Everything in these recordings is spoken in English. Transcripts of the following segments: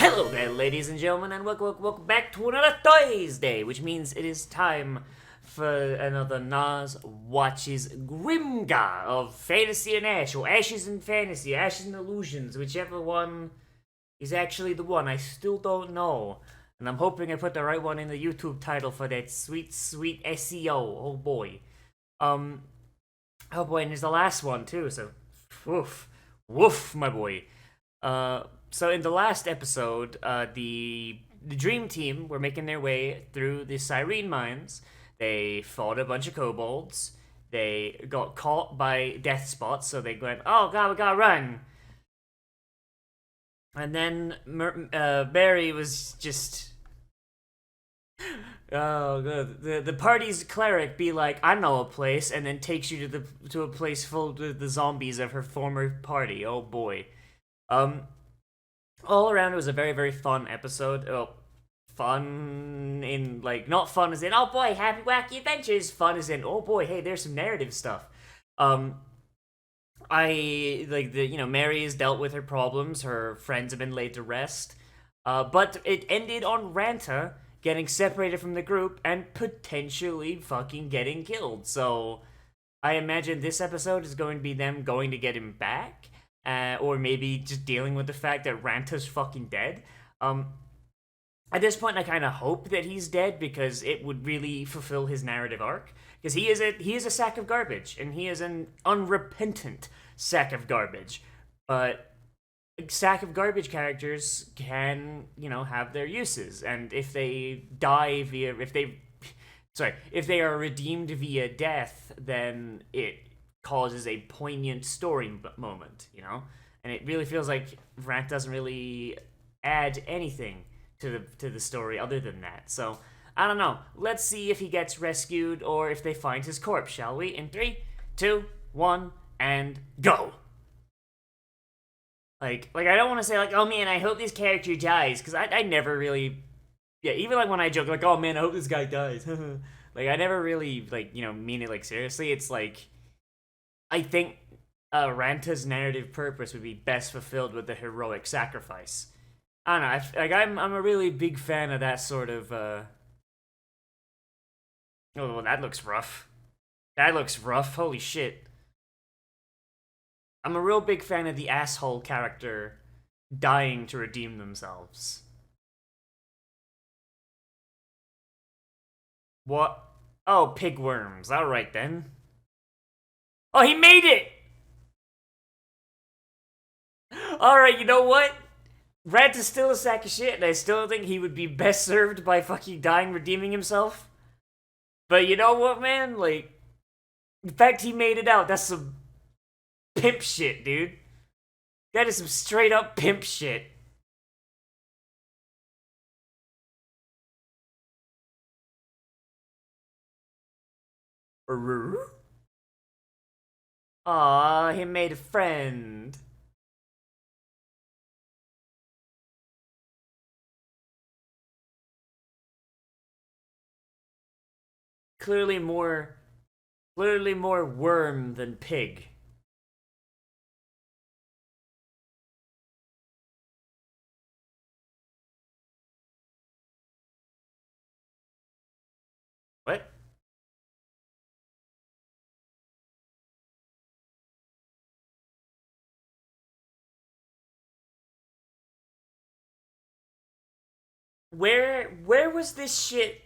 Hello there, ladies and gentlemen, and welcome back to another Thursday, which means it is time for another Nozz Watches Grimgar of Fantasy and Ash, or Ashes and Fantasy, Ashes and Illusions, whichever one is actually the one. I still don't know. And I'm hoping I put the right one in the YouTube title for that sweet SEO. Oh boy. Oh boy, and there's the last one too, so woof, my boy. So in the last episode, the Dream Team were making their way through the Cyrene mines. They fought a bunch of kobolds. They got caught by death spots, so they went, "Oh god, we gotta run!" And then Barry was just, oh god, the party's cleric be like, "I know a place," and then takes you to a place full of the zombies of her former party. Oh boy. All around, it was a very fun episode. Oh, fun in, like, not fun as in, oh boy, happy wacky adventures. Fun as in, oh boy, hey, there's some narrative stuff. I like Mary has dealt with her problems. Her friends have been laid to rest. But it ended on Ranta getting separated from the group and potentially fucking getting killed. So I imagine this episode is going to be them going to get him back. Or maybe just dealing with the fact that Ranta's fucking dead. At this point, I kind of hope that he's dead because it would really fulfill his narrative arc. Because he is a sack of garbage, and he is an unrepentant sack of garbage. But sack of garbage characters can, have their uses, and if they die if they are redeemed via death, then it causes a poignant story moment, and it really feels like Rant doesn't really add anything to the story other than that. So I don't know. Let's see if he gets rescued or if they find his corpse, shall we? In 3, 2, 1, and go. Like I don't want to say like, oh man, I hope this character dies, because I never really, yeah, even like when I joke like, oh man, I hope this guy dies. Like I never really mean it like seriously. It's like, I think Ranta's narrative purpose would be best fulfilled with the heroic sacrifice. I don't know. I'm a really big fan of that sort of. Oh, that looks rough. That looks rough. Holy shit. I'm a real big fan of the asshole character dying to redeem themselves. What? Oh, pigworms. All right then. Oh, he made it. All right, you know what? Rant is still a sack of shit, and I still think he would be best served by fucking dying redeeming himself. But you know what, man? Like, the fact he made it out, that's some pimp shit, dude. That is some straight up pimp shit. Aw, he made a friend. Clearly more, clearly more worm than pig. What? Where was this shit?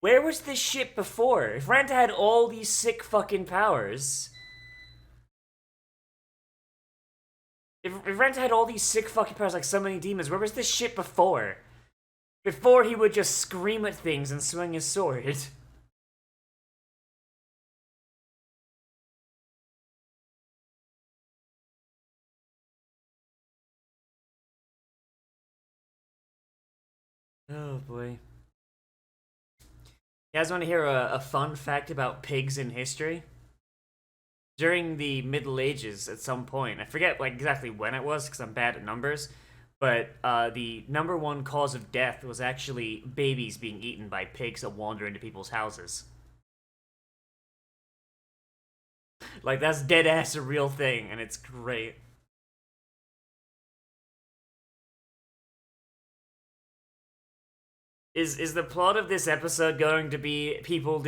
Where was this shit before? If Ranta had all these sick fucking powers, if Ranta had all these sick fucking powers like summoning demons, where was this shit before? Before he would just scream at things and swing his sword. Oh boy. You guys want to hear a fun fact about pigs in history? During the Middle Ages, at some point, I forget like exactly when it was because I'm bad at numbers, but the number one cause of death was actually babies being eaten by pigs that wander into people's houses. Like that's dead ass a real thing, and it's great. Is the plot of this episode going to be people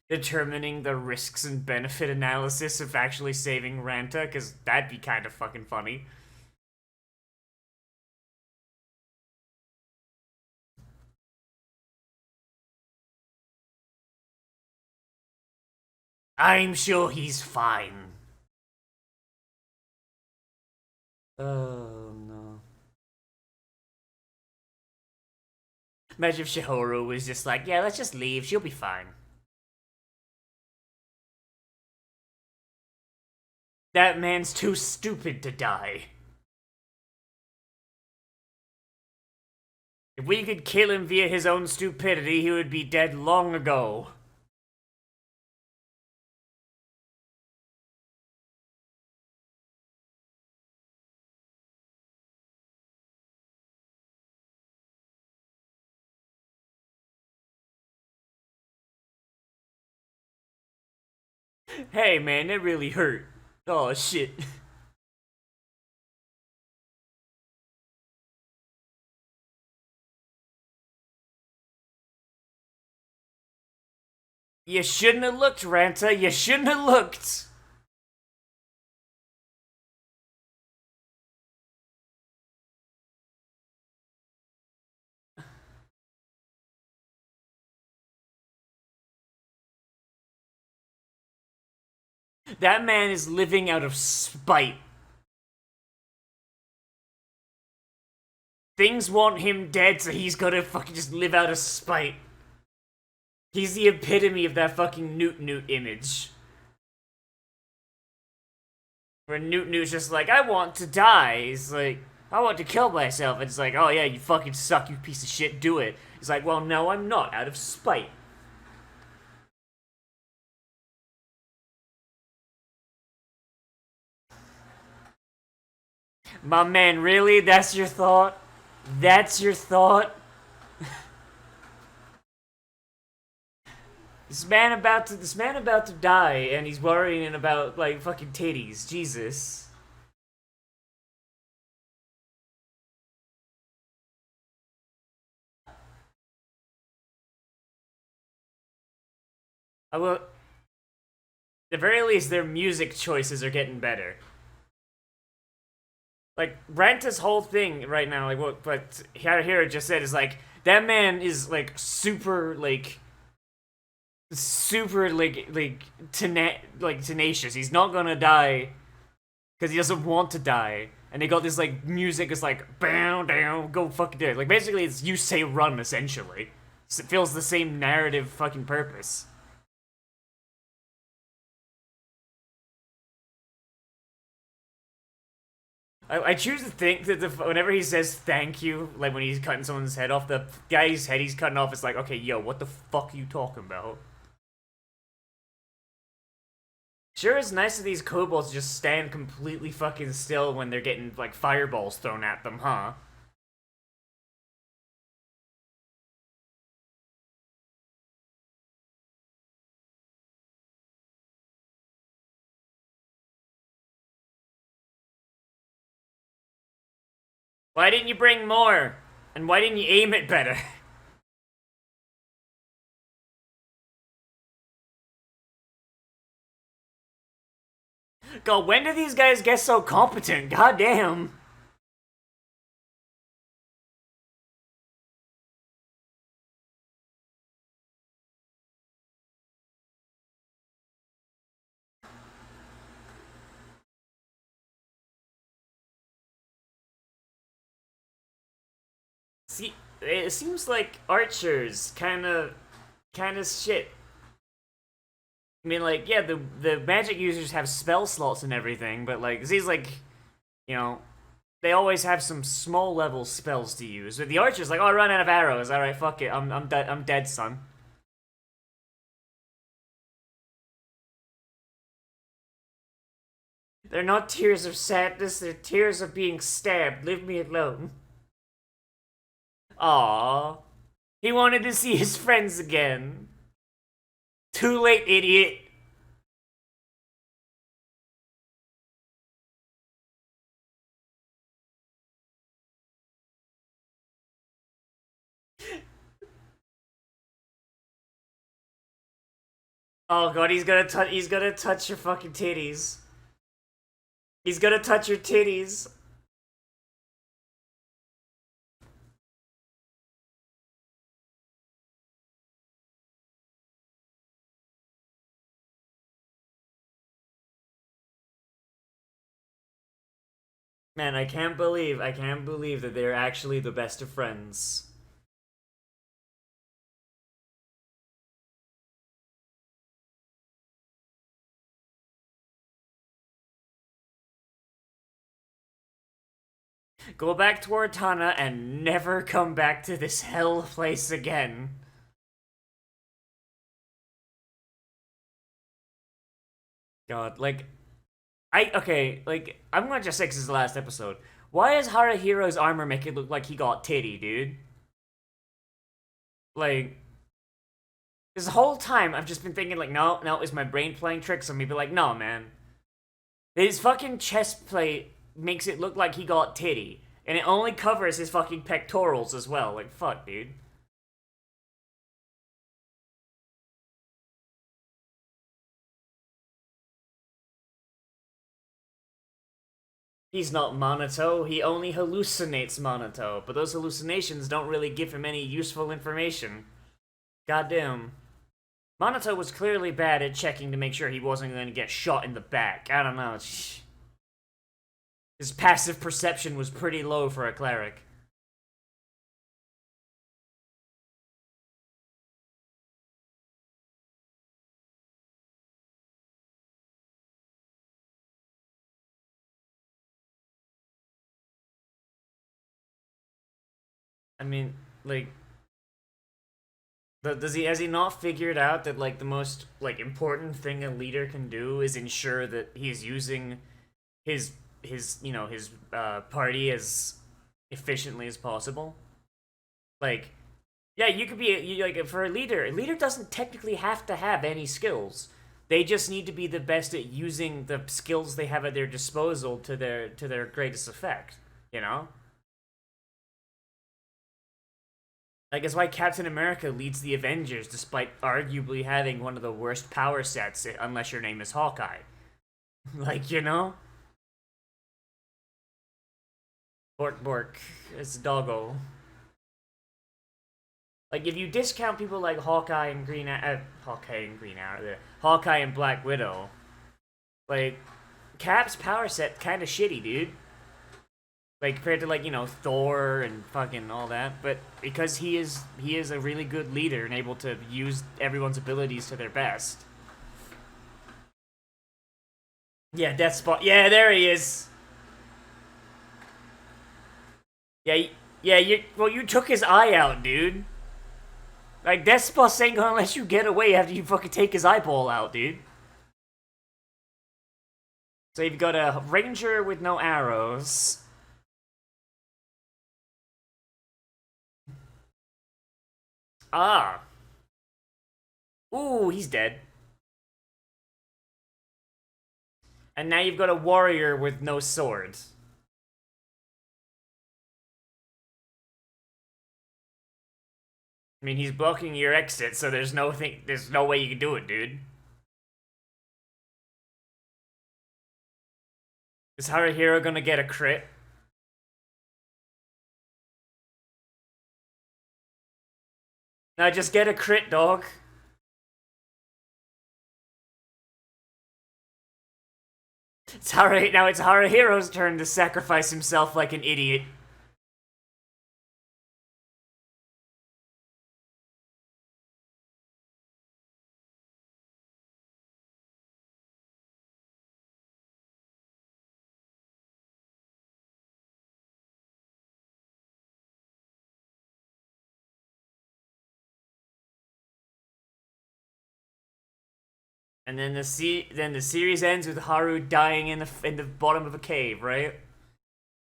determining the risks and benefit analysis of actually saving Ranta? Because that'd be kind of fucking funny. I'm sure he's fine. Oh no. Imagine if Shihoru was just like, yeah, let's just leave, she'll be fine. That man's too stupid to die. If we could kill him via his own stupidity, he would be dead long ago. Hey man, it really hurt. Oh shit. You shouldn't have looked, Ranta. You shouldn't have looked. That man is living out of spite. Things want him dead, so he's gotta fucking just live out of spite. He's the epitome of that fucking Newt Newt image. Where Newt Newt's just like, I want to die. He's like, I want to kill myself. And it's like, oh yeah, you fucking suck, you piece of shit, do it. He's like, well, no, I'm not, out of spite. My man, really? That's your thought? That's your thought? This man about to die, and he's worrying about like fucking titties. Jesus. I will. At the very least, their music choices are getting better. Like Ranta's whole thing right now, like what Hira just said is like that man is like super like tenacious. He's not gonna die because he doesn't want to die. And they got this like music is like bow down, go fucking do it. Like basically, it's you say run essentially. So it feels the same narrative fucking purpose. I choose to think that whenever he says thank you, like when he's cutting someone's head off, the guy's head he's cutting off is like, okay, yo, what the fuck are you talking about? Sure, it's nice that these kobolds just stand completely fucking still when they're getting like fireballs thrown at them, huh? Why didn't you bring more? And why didn't you aim it better? God, when did these guys get so competent? God damn. See, it seems like archers kind of shit. I mean, like, yeah, the magic users have spell slots and everything, but like, these like, you know, they always have some small level spells to use. But the archer's like, oh, I run out of arrows. All right, fuck it, I'm dead, son. They're not tears of sadness. They're tears of being stabbed. Leave me alone. Aww, he wanted to see his friends again. Too late, idiot. Oh god, he's gonna touch your fucking titties. He's gonna touch your titties. Man, I can't believe that they're actually the best of friends. Go back to Ortana and never come back to this hell place again. God, like, I'm gonna just say 'cause this is the last episode. Why does Harahiro's armor make it look like he got titty, dude? Like, this whole time I've just been thinking, like, no, no, is my brain playing tricks on me? But, like, no, man. His fucking chest plate makes it look like he got titty. And it only covers his fucking pectorals as well. Like, fuck, dude. He's not Monato, he only hallucinates Monato, but those hallucinations don't really give him any useful information. Goddamn. Monato was clearly bad at checking to make sure he wasn't going to get shot in the back. I don't know. His passive perception was pretty low for a cleric. I mean, like, does he has he not figured out that like the most like important thing a leader can do is ensure that he's using his his party as efficiently as possible? Like, yeah, you could be like for a leader doesn't technically have to have any skills. They just need to be the best at using the skills they have at their disposal to their greatest effect. You know, like it's why Captain America leads the Avengers despite arguably having one of the worst power sets, unless your name is Hawkeye. Like Bork Bork, it's doggo. Like if you discount people like Green Arrow, Hawkeye and Black Widow, like Cap's power set kind of shitty, dude. Like compared to like Thor and fucking all that, but because he is a really good leader and able to use everyone's abilities to their best. Yeah, Death Spot. Yeah, there he is. Yeah, yeah. You took his eye out, dude. Like Death Spot ain't gonna let you get away after you fucking take his eyeball out, dude. So you've got a ranger with no arrows. Ah. Ooh, he's dead. And now you've got a warrior with no swords. I mean, he's blocking your exit, so there's no way you can do it, dude. Is Haruhiro gonna get a crit? Now just get a crit, dog. Now it's Haruhiro's turn to sacrifice himself like an idiot. And then the series ends with Haru dying in the bottom of a cave, right?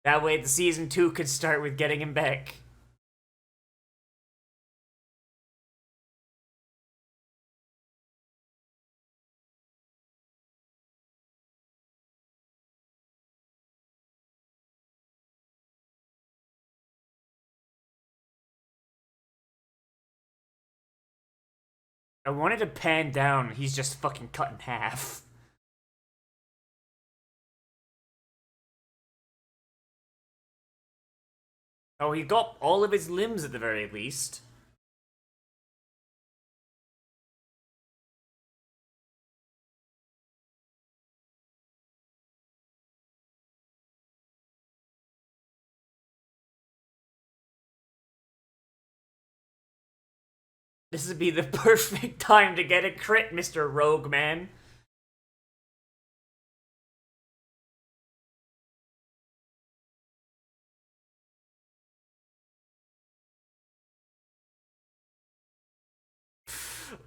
That way the season 2 could start with getting him back. I wanted to pan down. He's just fucking cut in half. Oh, he got all of his limbs at the very least. This would be the perfect time to get a crit, Mr. Rogue Man.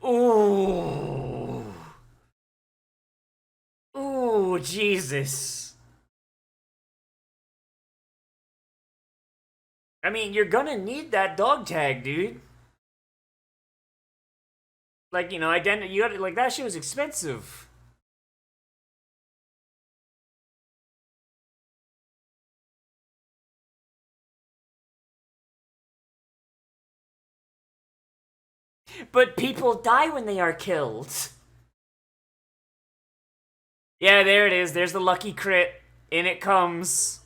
Ooh. Ooh, Jesus. I mean, you're gonna need that dog tag, dude. Like, you know, identity. You got like that shit was expensive. But people die when they are killed. Yeah, there it is. There's the lucky crit. In it comes.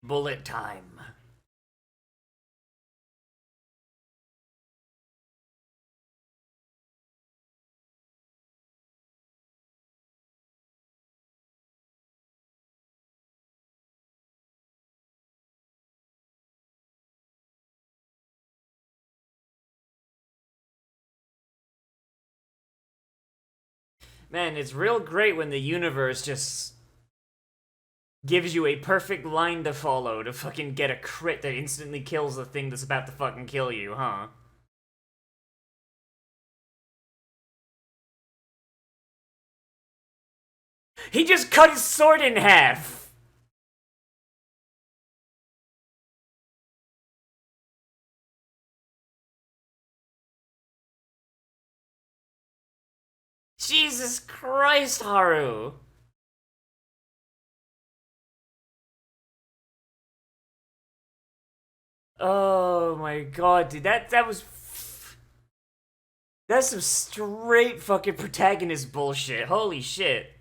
Bullet time. Man, it's real great when the universe just gives you a perfect line to follow to fucking get a crit that instantly kills the thing that's about to fucking kill you, huh? He just cut his sword in half! Jesus Christ, Haru! Oh my god, dude, that was... That's some straight fucking protagonist bullshit. Holy shit.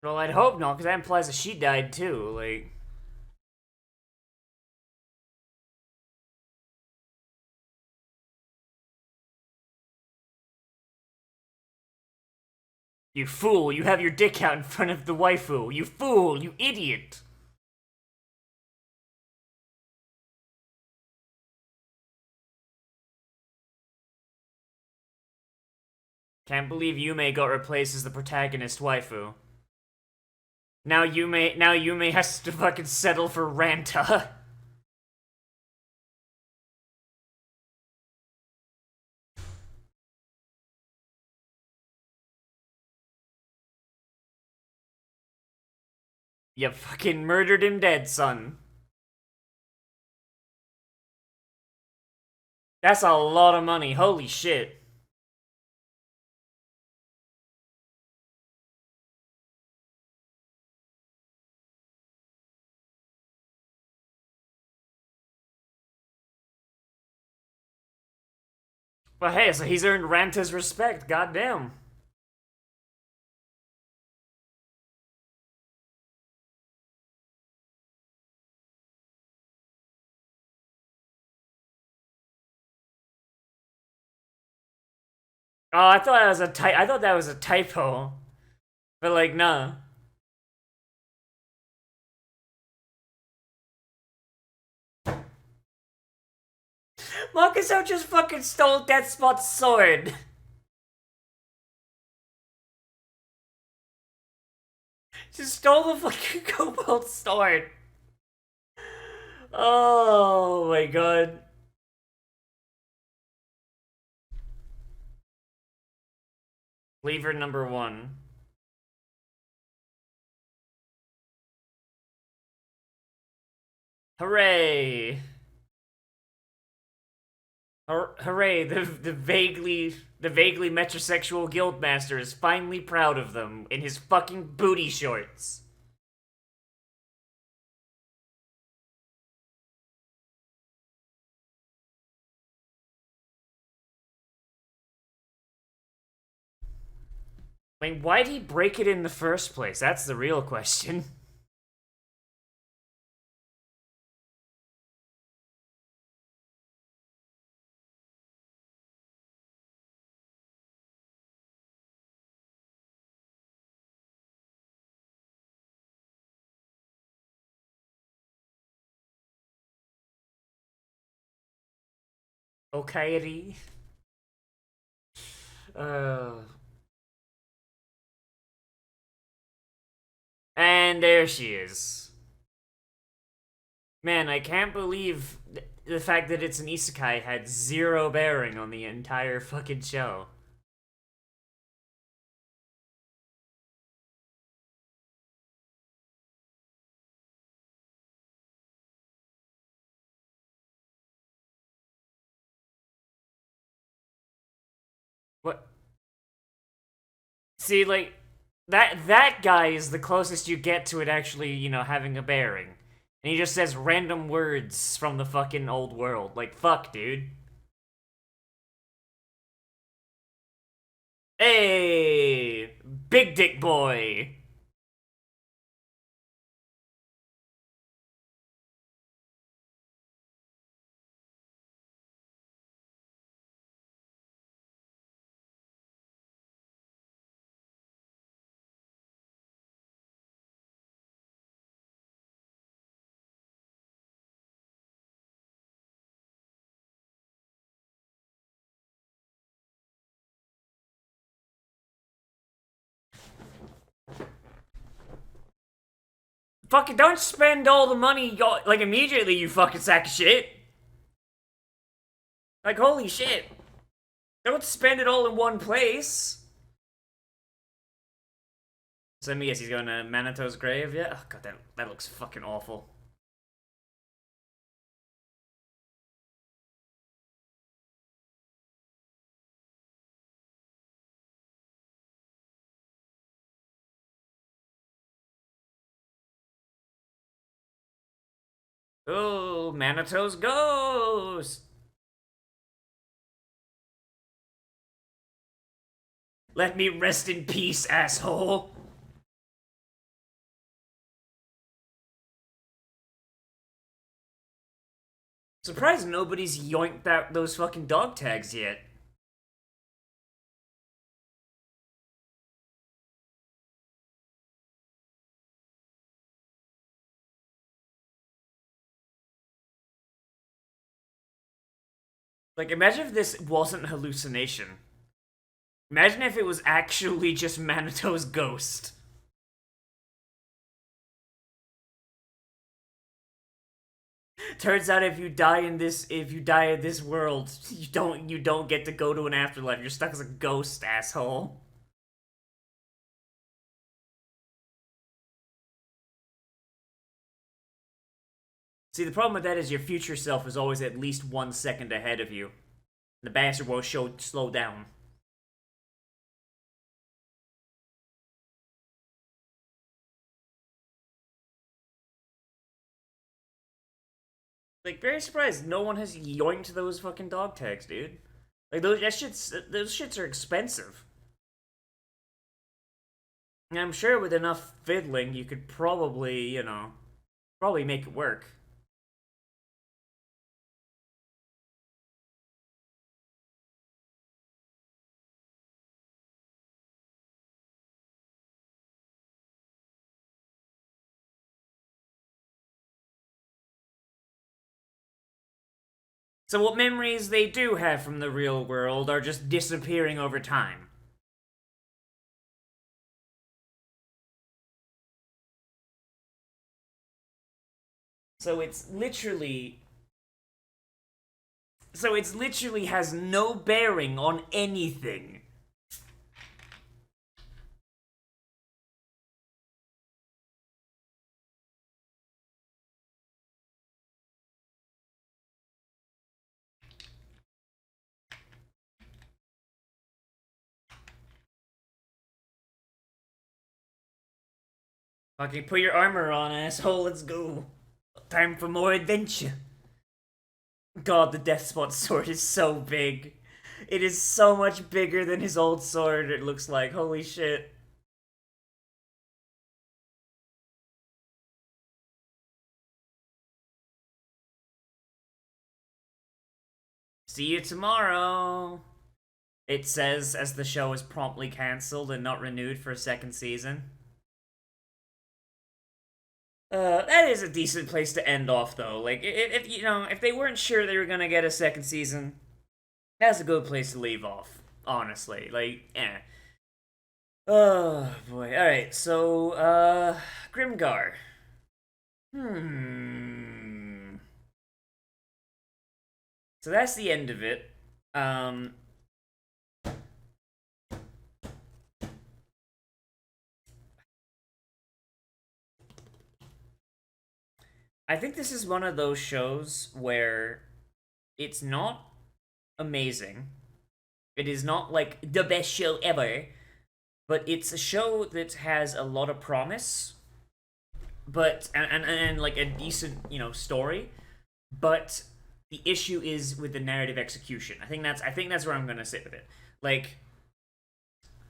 Well, I'd hope not, because that implies that she died too, like... You fool, you have your dick out in front of the waifu. You fool, you idiot. Can't believe Yume got replaced as the protagonist waifu. Now Yume has to fucking settle for Ranta. You fucking murdered him dead, son. That's a lot of money, holy shit. Well, hey, so he's earned Ranta's respect, goddamn. Oh, I thought that was a typo. But like, nah. Makuso just fucking stole Death Spot's sword. Just stole the fucking Cobalt sword. Oh my god. Lever number one. Hooray! Hooray! The vaguely metrosexual guildmaster is finally proud of them in his fucking booty shorts. I mean, why'd he break it in the first place? That's the real question. Okay. Uh, and there she is. Man, I can't believe the fact that it's an isekai had zero bearing on the entire fucking show. What? See, like, that guy is the closest you get to it actually, having a bearing. And he just says random words from the fucking old world. Like, fuck, dude. Hey! Big dick boy! Fucking don't spend all the money, like, immediately, you fucking sack of shit. Like, holy shit. Don't spend it all in one place. So let me guess, he's going to Manito's grave, yeah? Oh, god, that looks fucking awful. Oh, Manito's ghost! Let me rest in peace, asshole! Surprised nobody's yoinked those fucking dog tags yet. Like, imagine if this wasn't hallucination. Imagine if it was actually just Manito's ghost. Turns out if you die in this world, you don't get to go to an afterlife. You're stuck as a ghost, asshole. See, the problem with that is your future self is always at least 1 second ahead of you. The bastard will slow down. Like, very surprised no one has yoinked those fucking dog tags, dude. Like, those shits are expensive. And I'm sure with enough fiddling, you could probably, probably make it work. So what memories they do have from the real world are just disappearing over time. So it's literally has no bearing on anything. Fucking put your armor on, asshole. Let's go. Time for more adventure. God, the Death Spot sword is so big. It is so much bigger than his old sword, it looks like. Holy shit. See you tomorrow. It says as the show is promptly cancelled and not renewed for a second season. That is a decent place to end off, though. Like, if you know, if they weren't sure they were gonna get a second season, that's a good place to leave off. Honestly, like, eh. Oh boy. All right. So, Grimgar. Hmm. So that's the end of it. Um. I think this is one of those shows where it's not amazing. It is not like the best show ever, but it's a show that has a lot of promise, but and like a decent, story, but the issue is with the narrative execution. I think that's where I'm gonna sit with it. Like,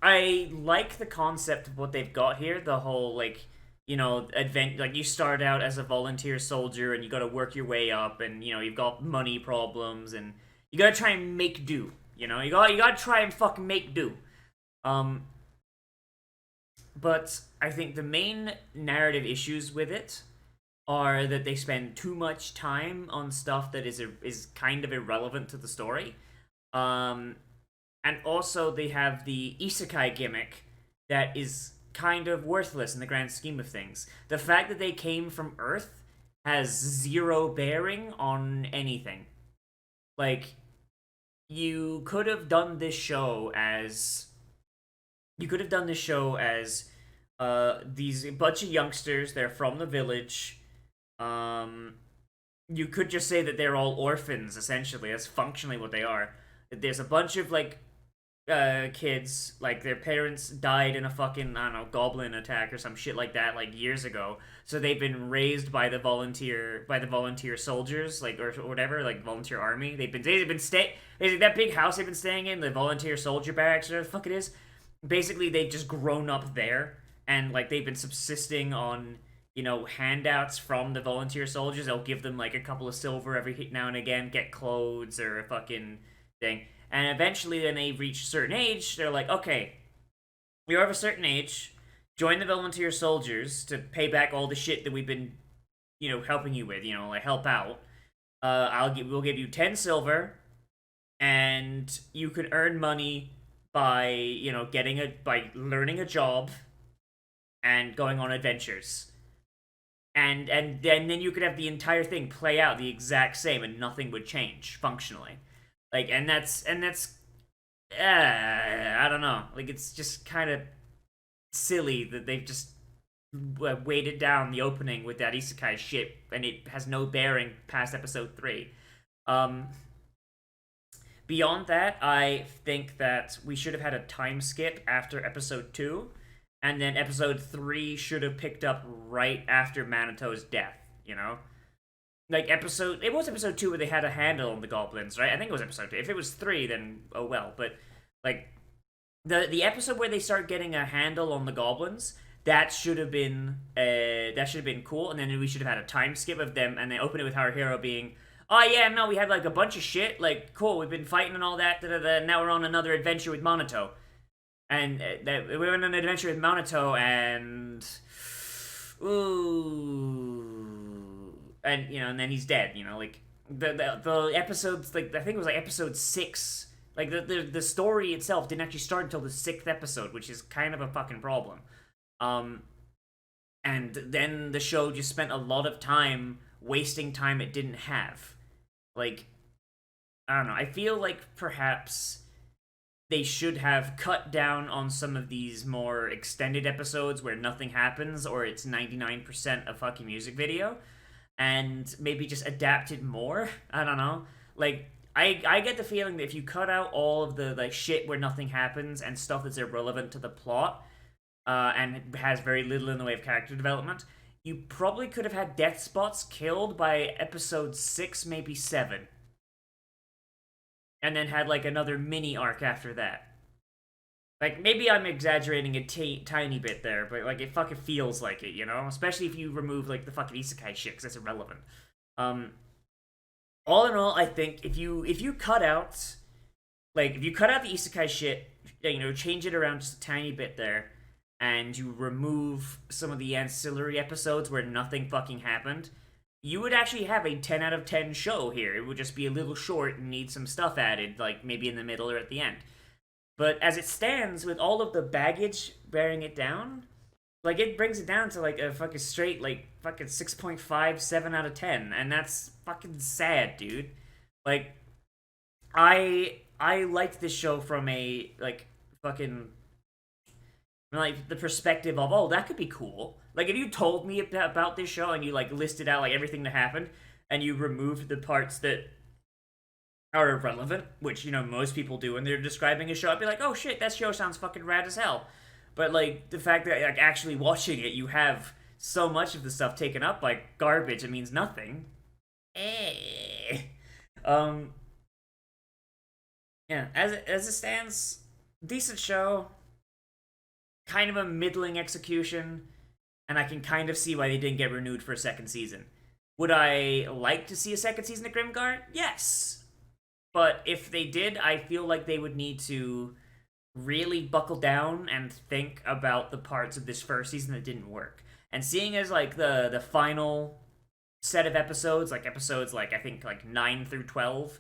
I like the concept of what they've got here. The whole, like, like, you start out as a volunteer soldier and you got to work your way up, and you've got money problems, and you got to try and make do. You got to try and fucking make do. Um, but I think the main narrative issues with it are that they spend too much time on stuff that is kind of irrelevant to the story. Um, and also they have the isekai gimmick that is kind of worthless in the grand scheme of things. The fact that they came from Earth has zero bearing on anything. Like, you could have done this show as these bunch of youngsters. They're from the village. Um, you could just say that they're all orphans. Essentially, that's functionally what they are. There's a bunch of, like, kids, like, their parents died in a fucking, I don't know, goblin attack or some shit like that, like, years ago. So they've been raised by the volunteer soldiers, like, or whatever, like, volunteer army. They've been that big house they've been staying in, the volunteer soldier barracks, or whatever the fuck it is. Basically, they've just grown up there, and, like, they've been subsisting on, handouts from the volunteer soldiers. They'll give them, like, a couple of silver every now and again, get clothes or a fucking thing. And eventually, when they reach a certain age, they're like, okay, you're of a certain age, join the volunteer soldiers to pay back all the shit that we've been, helping you with, like, help out. We'll give you 10 silver, and you can earn money by, by learning a job and going on adventures. And then you could have the entire thing play out the exact same, and nothing would change functionally. Like, and that's I don't know. Like, it's just kind of silly that they've just weighted down the opening with that isekai shit, and it has no bearing past episode 3. Um, Beyond that, I think that we should have had a time skip after episode 2, and then episode 3 should have picked up right after Manito's death, Like, it was episode 2 where they had a handle on the goblins, right? I think it was episode 2. If it was 3, then oh well. But, like, the episode where they start getting a handle on the goblins, that should have been cool. And then we should have had a time skip of them, and they open it with our hero being, oh yeah, no, we had, like, a bunch of shit, like, cool, we've been fighting and all that, now we're on another adventure with Manito. And we're on an adventure with Manito, and ooh, and then he's dead. Like, the episodes, like, I think it was like episode 6. Like, the story itself didn't actually start until the 6th episode, which is kind of a fucking problem. And then the show just spent a lot of time wasting time it didn't have. Like, I don't know. I feel like perhaps they should have cut down on some of these more extended episodes where nothing happens, or it's 99% a fucking music video, and maybe just adapted more. I don't know. Like, I get the feeling that if you cut out all of the, like, shit where nothing happens and stuff that's irrelevant to the plot, and has very little in the way of character development. You probably could have had Death Spots killed by episode 6, maybe 7, and then had like another mini arc after that. Like, maybe I'm exaggerating a tiny bit there, but like it fucking feels like it, you know? Especially if you remove like the fucking isekai shit, because that's irrelevant. Um, all in all, I think if you cut out if you cut out the isekai shit, change it around just a tiny bit there, and you remove some of the ancillary episodes where nothing fucking happened, you would actually have a 10 out of 10 show here. It would just be a little short and need some stuff added, like maybe in the middle or at the end. But as it stands, with all of the baggage bearing it down, like it brings it down to like a fucking straight like fucking 6.5, 7 out of 10, and that's fucking sad, dude. Like I liked this show from a like fucking like the perspective of, oh, that could be cool. Like if you told me about this show and you like listed out like everything that happened and you removed the parts that are irrelevant, which most people do when they're describing a show, I'd be like, oh shit, that show sounds fucking rad as hell. But like the fact that like actually watching it, you have so much of the stuff taken up by garbage, it means nothing. Eh. Um. Yeah. As it stands, decent show, kind of a middling execution, and I can kind of see why they didn't get renewed for a second season. Would I like to see a second season of Grimgar? Yes. But if they did, I feel like they would need to really buckle down and think about the parts of this first season that didn't work. And seeing as like the final set of episodes, like episodes like I think like 9 through 12,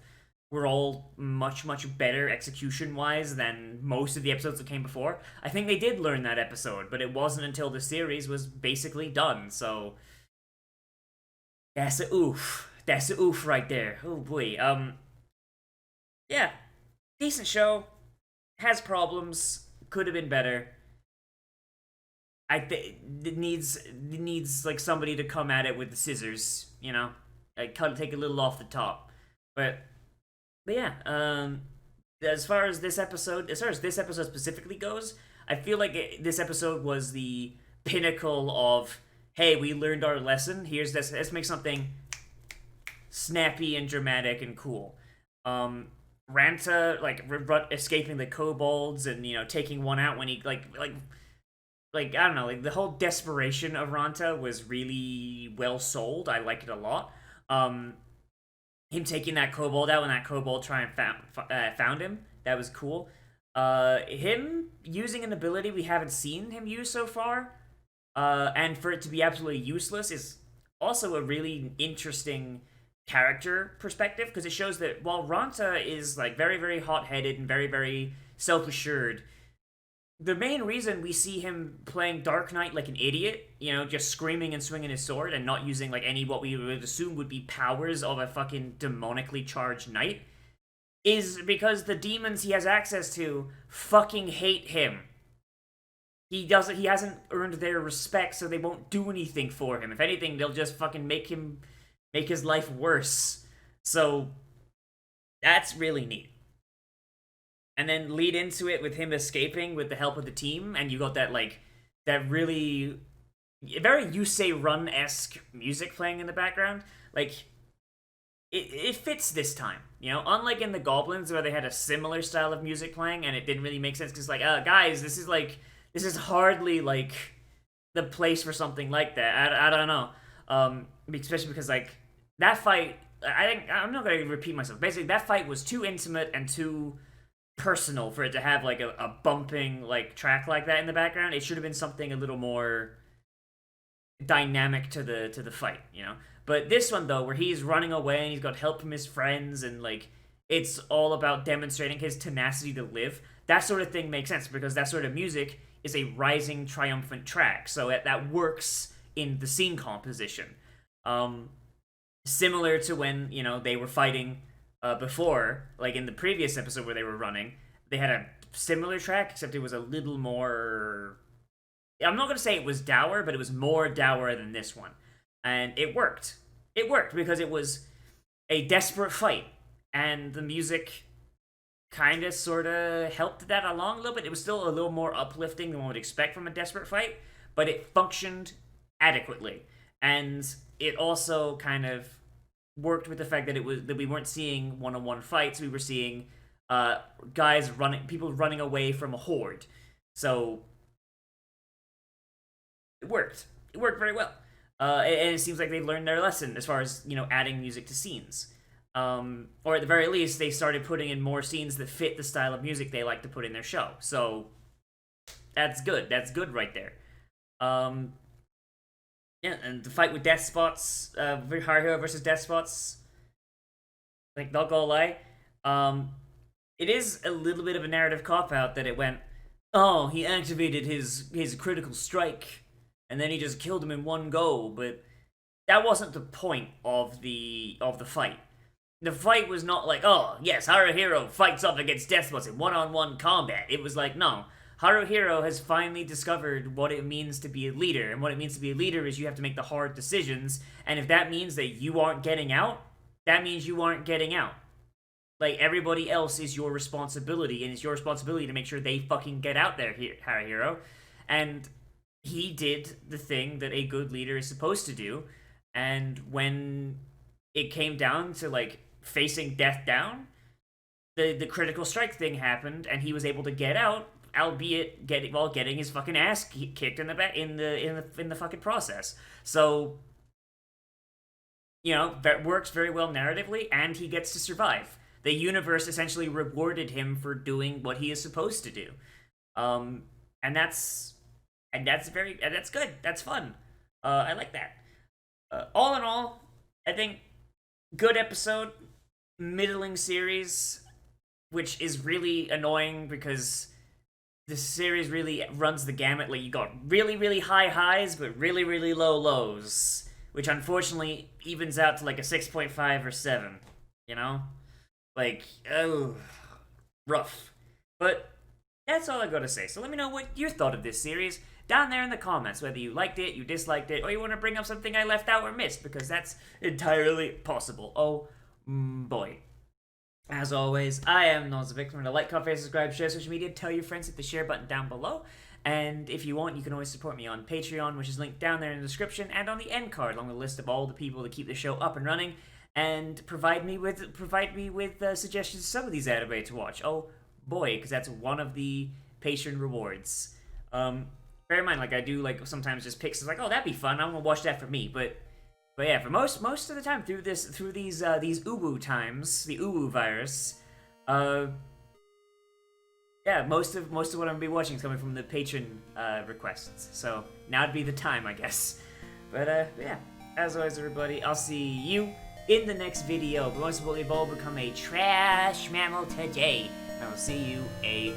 were all much better execution wise than most of the episodes that came before. I think they did learn that episode, but it wasn't until the series was basically done. So that's a oof. That's a oof right there. Oh boy. Yeah, decent show. Has problems. Could have been better. I think it needs like somebody to come at it with the scissors. Like take a little off the top. But yeah. As far as this episode specifically goes, I feel like this episode was the pinnacle of, hey, we learned our lesson. Here's this. Let's make something snappy and dramatic and cool. Ranta like escaping the kobolds and taking one out when he like I don't know, like the whole desperation of Ranta was really well sold. I liked it a lot. Him taking that kobold out when that kobold found him, that was cool. Him using an ability we haven't seen him use so far, and for it to be absolutely useless is also a really interesting character perspective, because it shows that while Ranta is like very hot-headed and very self-assured, the main reason we see him playing Dark Knight like an idiot, just screaming and swinging his sword and not using like any what we would assume would be powers of a fucking demonically charged knight, is because the demons he has access to fucking hate him. He hasn't earned their respect, so they won't do anything for him. If anything, they'll just fucking make his life worse. So that's really neat. And then lead into it with him escaping with the help of the team, and you got that really very You Say Run-esque music playing in the background. Like it fits this time, unlike in the Goblins where they had a similar style of music playing and it didn't really make sense because guys, this is hardly like the place for something like that. I don't know. Especially because like that fight, I'm not gonna repeat myself. Basically, that fight was too intimate and too personal for it to have like a bumping like track like that in the background. It should have been something a little more dynamic to the fight, But this one though, where he's running away and he's got help from his friends and like it's all about demonstrating his tenacity to live. That sort of thing makes sense because that sort of music is a rising, triumphant track, so that works in the scene composition. Similar to when they were fighting before, like in the previous episode where they were running, they had a similar track, except it was a little more. I'm not gonna say it was dour, but it was more dour than this one, and it worked. It worked because it was a desperate fight, and the music kind of sort of helped that along a little bit. It was still a little more uplifting than one would expect from a desperate fight, but it functioned adequately. And it also kind of worked with the fact that we weren't seeing one-on-one fights. We were seeing people running away from a horde. So it worked. It worked very well. And it seems like they learned their lesson as far as, adding music to scenes. Or at the very least, they started putting in more scenes that fit the style of music they like to put in their show. So that's good. That's good right there. Yeah, and the fight with Death Spots, Hard Hero versus Death Spots, like, not gonna lie, it is a little bit of a narrative cop-out that it went, oh, he activated his critical strike, and then he just killed him in one go, but that wasn't the point of the fight. The fight was not like, oh, yes, Haruhiro fights off against Death Spots in one-on-one combat. It was like, no, Haruhiro has finally discovered what it means to be a leader, and what it means to be a leader is you have to make the hard decisions, and if that means that you aren't getting out, that means you aren't getting out. Like, everybody else is your responsibility, and it's your responsibility to make sure they fucking get out there, Haruhiro. And he did the thing that a good leader is supposed to do, and when it came down to, like, facing death down, the critical strike thing happened, and he was able to get out, albeit getting his fucking ass kicked in the fucking process. So, that works very well narratively, and he gets to survive. The universe essentially rewarded him for doing what he is supposed to do, and that's good. That's fun. I like that. All in all, I think good episode, middling series, which is really annoying because the series really runs the gamut. Like, you got really, really high highs, but really, really low lows, which unfortunately evens out to like a 6.5 or 7, Like, oh, rough. But that's all I gotta say. So let me know what you thought of this series down there in the comments, whether you liked it, you disliked it, or you want to bring up something I left out or missed, because that's entirely possible. Oh, boy. As always, I am Nozz. Remember to like, comment, subscribe, share social media, tell your friends, hit the share button down below. And if you want, you can always support me on Patreon, which is linked down there in the description, and on the end card, along the list of all the people that keep the show up and running, and provide me with suggestions of some of these anime to watch. Oh boy, because that's one of the patron rewards. Bear in mind, like, I do like sometimes just pick, like, oh, that'd be fun, I'm gonna watch that for me, but yeah, for most of the time through these uwu times, the uwu virus, yeah, most of what I'm gonna be watching is coming from the patron requests. So now'd be the time, I guess. But yeah, as always, everybody, I'll see you in the next video. But most of all, we've all become a trash mammal today. And I'll see you a